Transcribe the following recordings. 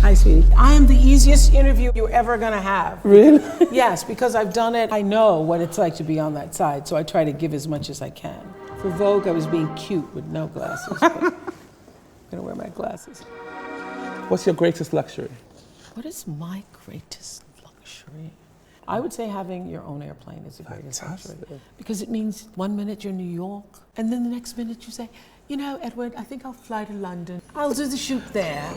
Hi, sweetie. I am the easiest interview you're ever going to have. Really? Yes, because I've done it. I know what it's like to be on that side, so I try to give as much as I can. For Vogue, I was being cute with no glasses, but I'm going to wear my glasses. What's your greatest luxury? What is my greatest luxury? I would say having your own airplane is the greatest luxury. Because it means 1 minute you're in New York, and then the next minute you say, you know, Edward, I think I'll fly to London. I'll do the shoot there.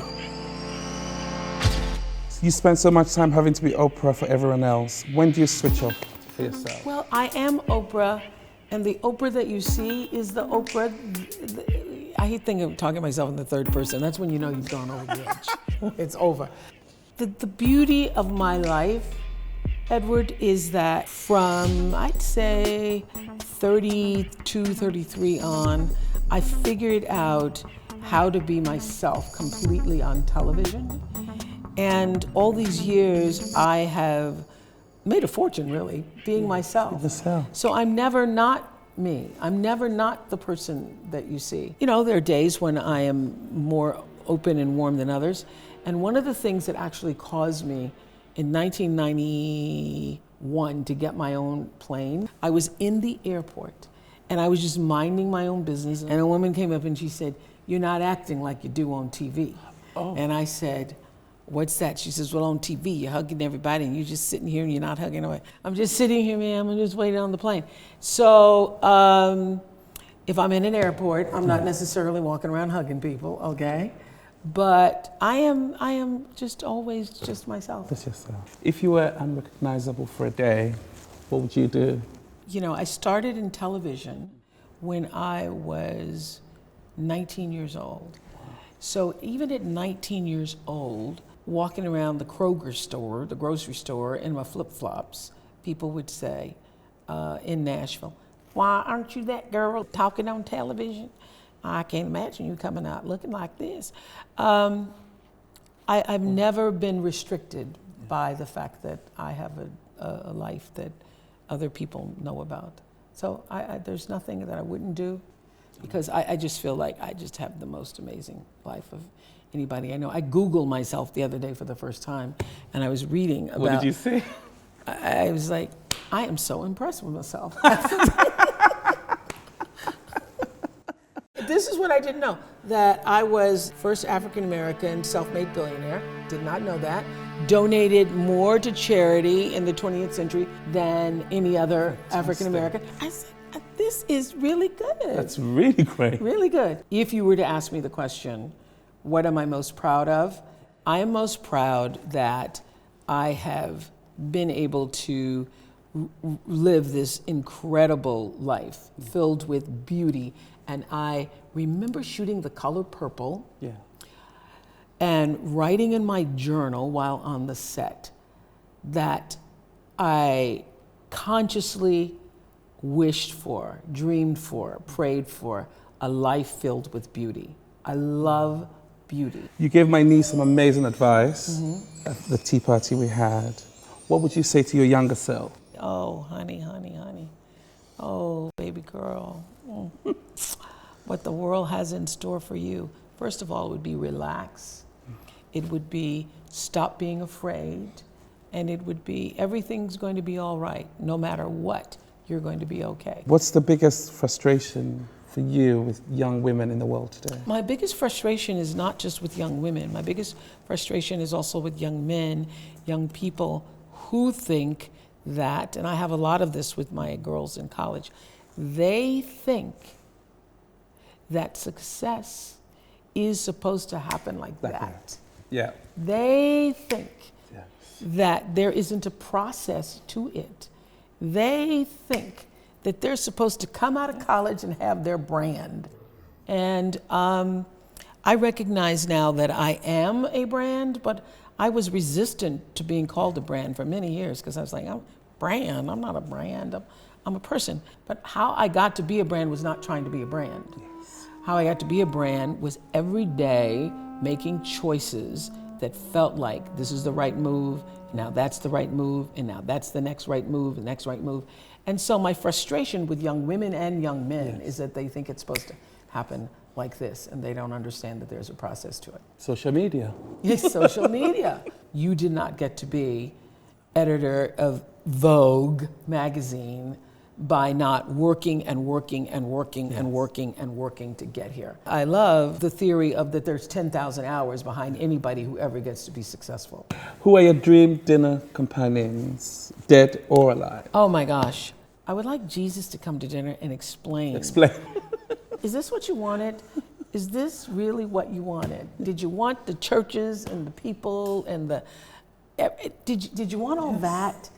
You spend so much time having to be Oprah for everyone else. When do you switch off for yourself? Well, I am Oprah, and the Oprah that you see is the Oprah. I hate thinking of talking to myself in the third person. That's when you know you've gone over the edge. It's over. The beauty of my life, Edward, is that from, I'd say, 32, 33 on, I figured out how to be myself completely on television. And all these years, I have made a fortune, really, being myself. So I'm never not me. I'm never not the person that you see. You know, there are days when I am more open and warm than others. And one of the things that actually caused me in 1991 to get my own plane, I was in the airport and I was just minding my own business. And a woman came up and she said, "You're not acting like you do on TV." Oh. And I said, "What's that?" She says, "Well, on TV, you're hugging everybody and you're just sitting here and you're not hugging away." I'm just sitting here, ma'am, I'm just waiting on the plane. So if I'm in an airport, I'm not necessarily walking around hugging people, okay? But I am just always just myself. Just yourself. If you were unrecognizable for a day, what would you do? You know, I started in television when I was 19 years old. So even at 19 years old, walking around the Kroger store, the grocery store, in my flip-flops, people would say in Nashville, "Why aren't you that girl talking on television? I can't imagine you coming out looking like this." I've never been restricted by the fact that I have a life that other people know about. So there's nothing that I wouldn't do, because I just feel like I just have the most amazing life of anybody I know. I Googled myself the other day for the first time, and I was reading about... What did you say? I was like, I am so impressed with myself. This is what I didn't know, that I was first African-American self-made billionaire. Did not know that. Donated more to charity in the 20th century than any other African-American. I said, this is really good. That's really great. Really good. If you were to ask me the question, what am I most proud of? I am most proud that I have been able to live this incredible life filled with beauty. And I remember shooting The Color Purple and writing in my journal while on the set that I consciously wished for, dreamed for, prayed for a life filled with beauty. I love beauty. You gave my niece some amazing advice at the tea party we had. What would you say to your younger self? Oh, honey, honey, honey. Oh, baby girl. What the world has in store for you. First of all, it would be relax. It would be stop being afraid. And it would be everything's going to be all right. No matter what, you're going to be okay. What's the biggest frustration for you with young women in the world today? My biggest frustration is not just with young women. My biggest frustration is also with young men, young people who think that, and I have a lot of this with my girls in college, they think that success is supposed to happen like that. Yeah. They think that there isn't a process to it. They think that they're supposed to come out of college and have their brand. And I recognize now that I am a brand, but I was resistant to being called a brand for many years, because I was like, I'm a brand, I'm not a brand, I'm a person. But how I got to be a brand was not trying to be a brand. How I got to be a brand was every day making choices that felt like this is the right move, and now that's the right move, and now that's the next right move, the next right move. And so my frustration with young women and young men is that they think it's supposed to happen like this, and they don't understand that there's a process to it. Social media. Yes, social media. You did not get to be editor of Vogue magazine by not working and working and working and working and working to get here. I love the theory of that there's 10,000 hours behind anybody who ever gets to be successful. Who are your dream dinner companions, dead or alive? Oh my gosh. I would like Jesus to come to dinner and explain. Explain. Is this what you wanted? Is this really what you wanted? Did you want the churches and the people and the, did you want all that?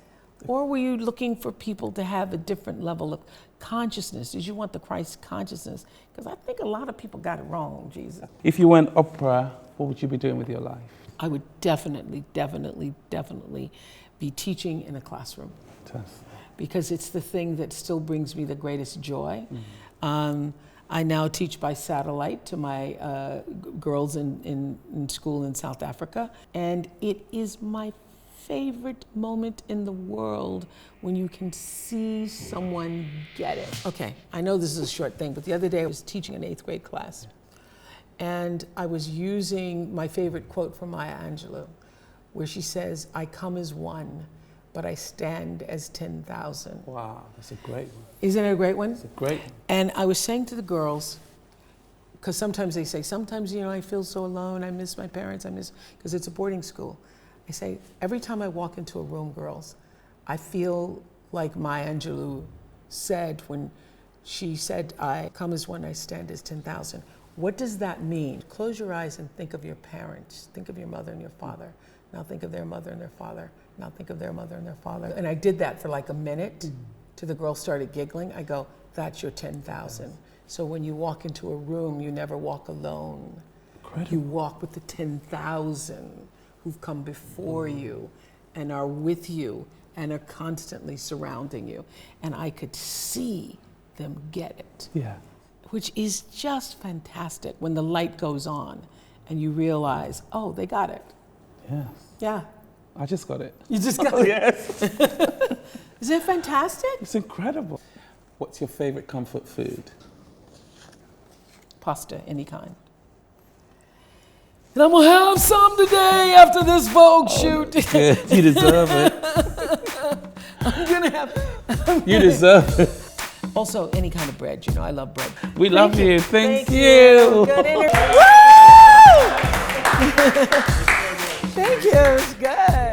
Or were you looking for people to have a different level of consciousness? Did you want the Christ consciousness? Because I think a lot of people got it wrong, Jesus. If you went Oprah, what would you be doing with your life? I would definitely be teaching in a classroom. Because it's the thing that still brings me the greatest joy. I now teach by satellite to my girls in school in South Africa. And it is my favorite moment in the world when you can see someone get it. Okay, I know this is a short thing, but the other day I was teaching an 8th grade class. And I was using my favorite quote from Maya Angelou, where she says, "I come as one, but I stand as 10,000. Wow, that's a great one. Isn't it a great one? It's a great one. And I was saying to the girls, because sometimes they say, sometimes, I feel so alone, I miss my parents, because it's a boarding school. I say, every time I walk into a room, girls, I feel like Maya Angelou said when she said, I come as one, I stand as 10,000. What does that mean? Close your eyes and think of your parents. Think of your mother and your father. Now think of their mother and their father. Now think of their mother and their father. And I did that for like a minute till the girls started giggling. I go, that's your 10,000. So when you walk into a room, you never walk alone. Incredible. You walk with the 10,000 who've come before you and are with you and are constantly surrounding you. And I could see them get it. Yeah. Which is just fantastic when the light goes on and you realize, oh, they got it. Yeah. Yeah. I just got it. You just got it? Yes. Is it fantastic? It's incredible. What's your favorite comfort food? Pasta, any kind. And I'm gonna have some today after this Vogue shoot. Good. You deserve it. I'm gonna have. You deserve it. Also, any kind of bread. I love bread. We love you. Thank you. Good interview. Woo! Thank you. It's good.